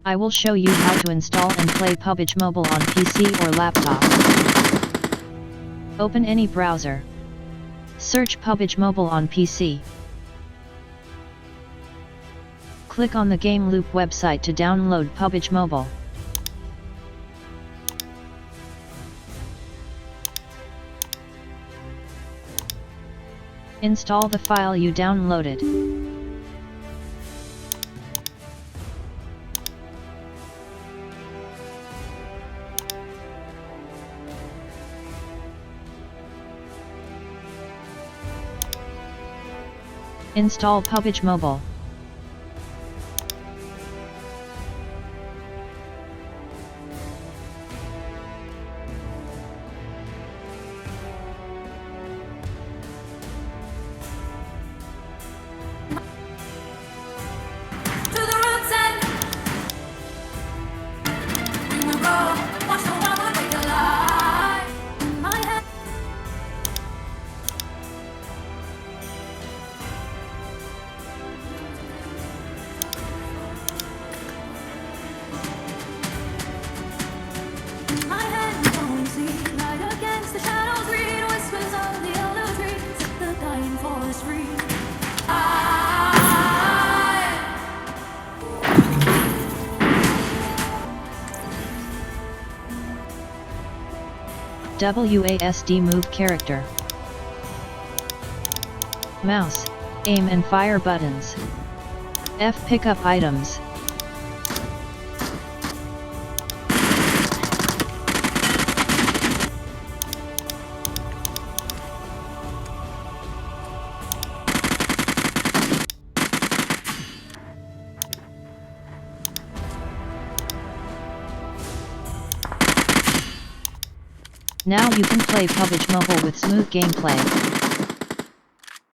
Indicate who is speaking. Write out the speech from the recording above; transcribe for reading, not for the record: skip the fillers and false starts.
Speaker 1: I will show you how to install and play PUBG Mobile on PC or laptop. Open any browser. Search PUBG Mobile on PC. Click on the Game Loop website to download PUBG Mobile. Install the file you downloaded. Install PUBG Mobile. WASD move character. Mouse, aim and fire buttons. F pick up items. Now you can play PUBG Mobile with smooth gameplay.